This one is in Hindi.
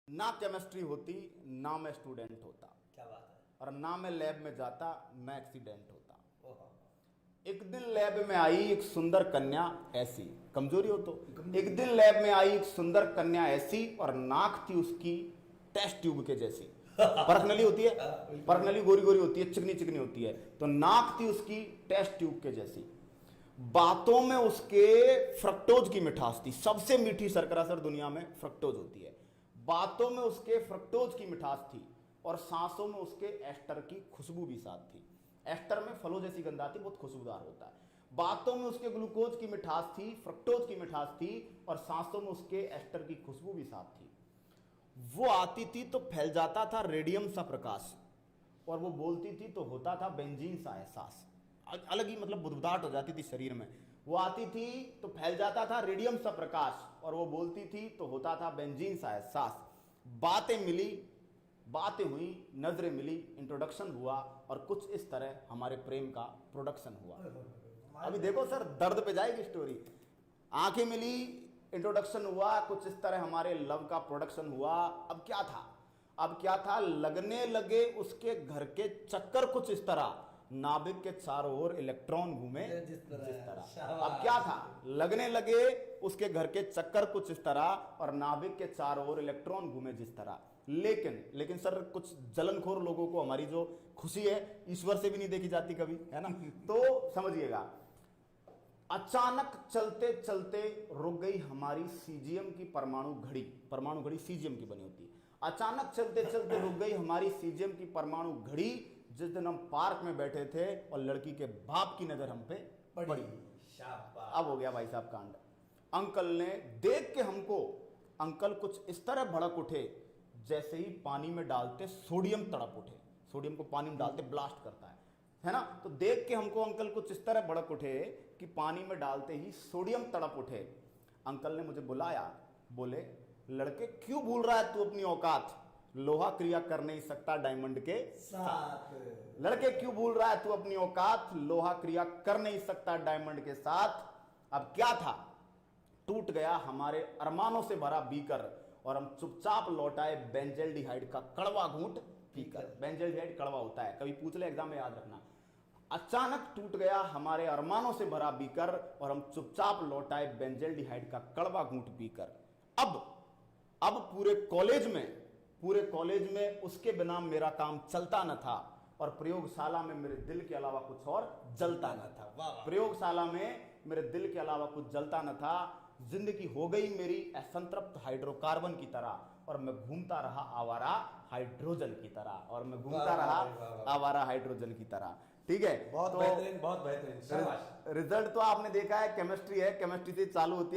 ना केमिस्ट्री होती ना मैं स्टूडेंट होता, क्या बात है। और ना मैं लैब में जाता, मैं एक्सीडेंट होता। ओहो। एक दिन लैब में आई एक सुंदर कन्या ऐसी, कमजोरी हो तो, एक दिन लैब में आई एक सुंदर कन्या ऐसी, और नाक थी उसकी टेस्ट ट्यूब के जैसी। परख नली होती है, परख नली गोरी गोरी होती है, चिकनी चिकनी होती है, तो नाक थी उसकी टेस्ट ट्यूब के जैसी। बातों में उसके फ्रक्टोज की मिठास थी, सबसे मीठी शर्करा सर दुनिया में फ्रक्टोज होती है। बातों में उसके फ्रक्टोज की मिठास थी, और सांसों में उसके एस्टर की खुशबू भी साथ थी। एस्टर में फलों जैसी गंध आती, बहुत खुशबूदार होता है। बातों में उसके ग्लूकोज की मिठास थी, फ्रक्टोज की मिठास थी, और सांसों में उसके एस्टर की खुशबू भी साथ थी। वो आती थी तो फैल जाता था रेडियम सा प्रकाश, और वो बोलती थी तो होता था बेंजीन सा एहसास। अलग ही मतलब बुदबुदाहट हो जाती थी शरीर में। वो आती थी तो फैल जाता था रेडियम सा प्रकाश, और वो बोलती थी तो होता था बेंजीन सा एहसास। बातें मिली, बातें हुई, नजरें मिली, इंट्रोडक्शन हुआ, और कुछ इस तरह हमारे प्रेम का प्रोडक्शन हुआ। अभी देखो सर, दर्द पे जाएगी स्टोरी। आंखें मिली, इंट्रोडक्शन हुआ, कुछ इस तरह हमारे लव का प्रोडक्शन हुआ। अब क्या था, अब क्या था, लगने लगे उसके घर के चक्कर कुछ इस तरह, नाभिक के चारों ओर इलेक्ट्रॉन घूमे जिस तरह। अब क्या था, लगने लगे उसके घर के चक्कर कुछ इस तरह, और नाभिक के चारों ओर इलेक्ट्रॉन घूमे जिस तरह। लेकिन सर, कुछ जलनखोर लोगों को हमारी जो खुशी है ईश्वर से भी नहीं देखी जाती कभी, है ना। तो समझिएगा, अचानक चलते चलते रुक गई हमारी सीजियम की परमाणु घड़ी। परमाणु घड़ी सीजियम की बनी होती है। अचानक चलते चलते रुक गई हमारी सीजियम की परमाणु घड़ी, जिस दिन हम पार्क में बैठे थे और लड़की के बाप की नजर हम पे पड़ी। अब हो गया भाई साहब कांड। अंकल ने देख के हमको, अंकल कुछ इस तरह भड़क उठे जैसे ही पानी में डालते सोडियम तड़प उठे। सोडियम को पानी में डालते ब्लास्ट करता है ना। तो देख के हमको अंकल कुछ इस तरह भड़क उठे कि पानी में डालते ही सोडियम तड़प उठे। अंकल ने मुझे बुलाया, बोले, लड़के क्यों भूल रहा है तू अपनी औकात, लोहा क्रिया कर नहीं सकता डायमंड के साथ। लड़के क्यों भूल रहा है तू अपनी औकात, लोहा क्रिया कर नहीं सकता डायमंड के साथ। अब क्या था, टूट गया हमारे अरमानों से भरा बीकर, और हम चुपचाप लौटाए बेंजल्डिहाइड का कड़वा घूंट पीकर। बेंजल्डिहाइड कड़वा होता है, कभी पूछ ले एग्जाम में, याद रखना। अचानक टूट गया हमारे अरमानों से भरा बीकर, और हम चुपचाप लौटाए बेंजल्डिहाइड का कड़वा घूंट पीकर। अब पूरे कॉलेज में उसके बिना मेरा काम चलता न था, और प्रयोगशाला में मेरे दिल के अलावा कुछ और जलता न था। प्रयोगशाला में मेरे दिल के अलावा कुछ जलता न था। जिंदगी हो गई मेरी असंतृप्त हाइड्रोकार्बन की तरह, और मैं घूमता रहा आवारा हाइड्रोजन की तरह, और मैं घूमता रहा आवारा हाइड्रोजन की तरह। ठीक है, बहुत बेहतरीन, बहुत बेहतरीन, शाबाश। रिजल्ट तो आपने देखा है, केमिस्ट्री है, केमिस्ट्री से चालू होती है